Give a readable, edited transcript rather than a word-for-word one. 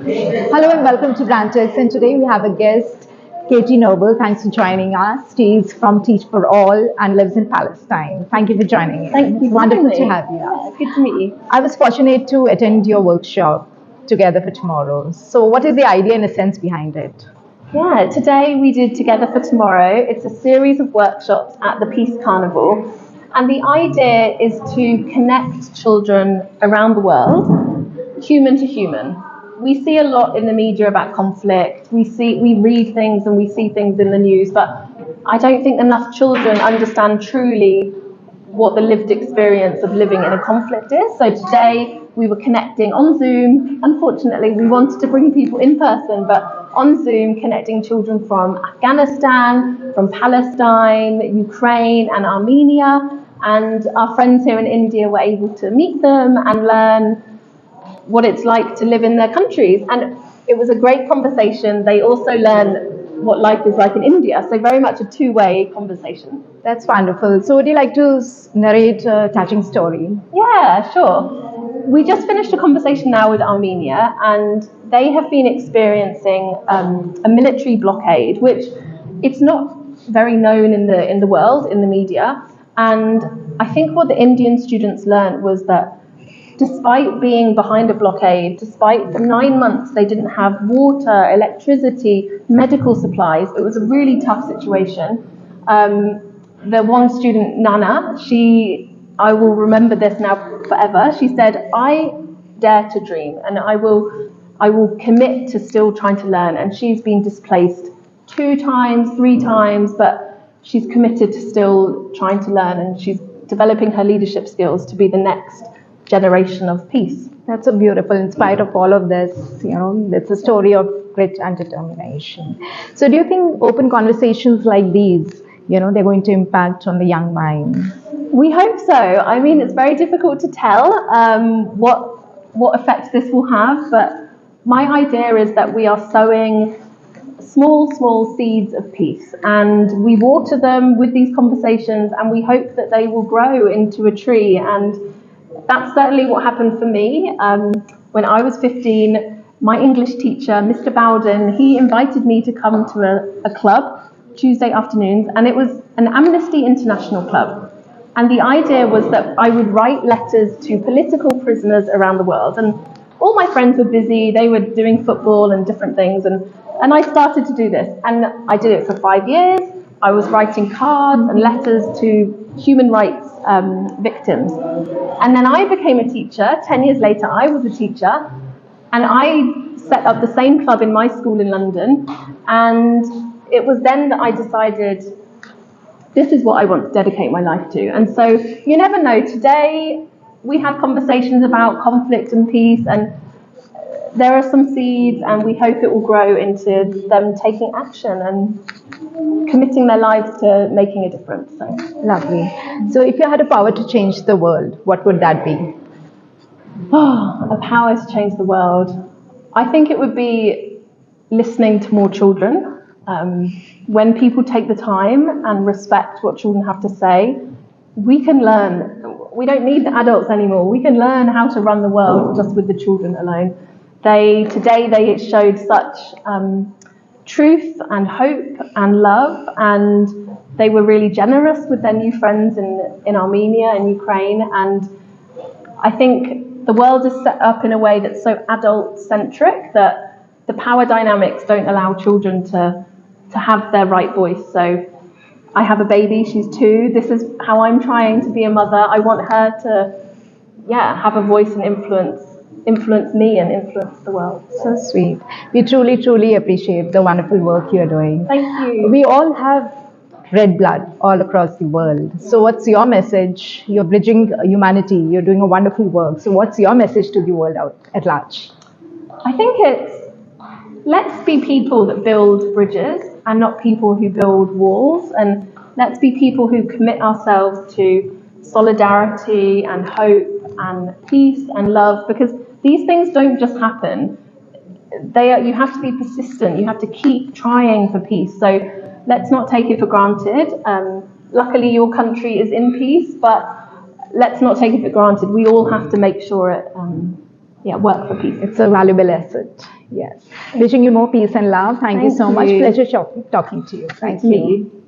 Hello and welcome to Branches. And today we have a guest, Katy Nobel. Thanks for joining us. She's from Teach for All and lives in Palestine. Thank you for joining us. Thank you. It's wonderful to have you. Yeah, good to meet you. I was fortunate to attend your workshop Together for Tomorrow. So, what is the idea and essence behind it? Yeah, today we did Together for Tomorrow. It's a series of workshops at the Peace Carnival. And the idea is to connect children around the world, human to human. We see a lot in the media about conflict. We read things and we see things in the news, but I don't think enough children understand truly what the lived experience of living in a conflict is. So today we were connecting on Zoom. Unfortunately, we wanted to bring people in person, but on Zoom, connecting children from Afghanistan, from Palestine, Ukraine, and Armenia. And our friends here in India were able to meet them and learn what it's like to live in their countries. And it was a great conversation. They also learn what life is like in India. So very much a two-way conversation. That's wonderful. So, would you like to narrate a touching story? Yeah, sure. We just finished a conversation now with Armenia, and they have been experiencing a military blockade, which it's not very known in the world, in the media. And I think what the Indian students learned was that despite being behind a blockade, despite the 9 months they didn't have water, electricity, medical supplies, it was a really tough situation. The one student, Nana, I will remember this now forever. She said, "I dare to dream, and I will commit to still trying to learn." And she's been displaced 2 times, 3 times, but she's committed to still trying to learn, and she's developing her leadership skills to be the next generation of peace. That's so beautiful. In spite of all of this, it's a story of grit and determination. So, do you think open conversations like these, they're going to impact on the young mind? We hope so. I mean, it's very difficult to tell what effect this will have, but my idea is that we are sowing small seeds of peace, and we water them with these conversations, and we hope that they will grow into a tree. And that's certainly what happened for me. When I was 15, my English teacher, Mr. Bowden, he invited me to come to a club Tuesday afternoons, and it was an Amnesty International club. And the idea was that I would write letters to political prisoners around the world. And all my friends were busy, they were doing football and different things, and I started to do this. And I did it for 5 years. I was writing cards and letters to human rights victims. And then I became a teacher. 10 years later, I was a teacher. And I set up the same club in my school in London. And it was then that I decided, this is what I want to dedicate my life to. And so you never know. Today, we had conversations about conflict and peace, and there are some seeds, and we hope it will grow into them taking action and committing their lives to making a difference. So. Lovely. So, if you had a power to change the world, what would that be? A power to change the world. I think it would be listening to more children. When people take the time and respect what children have to say, we can learn. We don't need the adults anymore. We can learn how to run the world just with the children alone. Today they showed such truth and hope and love, and they were really generous with their new friends in Armenia and Ukraine. And I think the world is set up in a way that's so adult-centric that the power dynamics don't allow children to have their right voice. So I have a baby, she's 2. This is how I'm trying to be a mother. I want her to, have a voice and influence me and influence the world. So sweet. We truly appreciate the wonderful work you're doing. Thank you. We all have red blood all across the world. So what's your message? You're bridging humanity. You're doing a wonderful work. So what's your message to the world out at large? I think it's, let's be people that build bridges and not people who build walls. And let's be people who commit ourselves to solidarity and hope and peace and love, because these things don't just happen. You have to be persistent. You have to keep trying for peace. So let's not take it for granted. Luckily, your country is in peace, but let's not take it for granted. We all have to make sure yeah, work for peace. It's a valuable asset. Yes. Wishing you more peace and love. Thank you Thank so much. you. Pleasure talking to you. Thank Nice to meet you. you.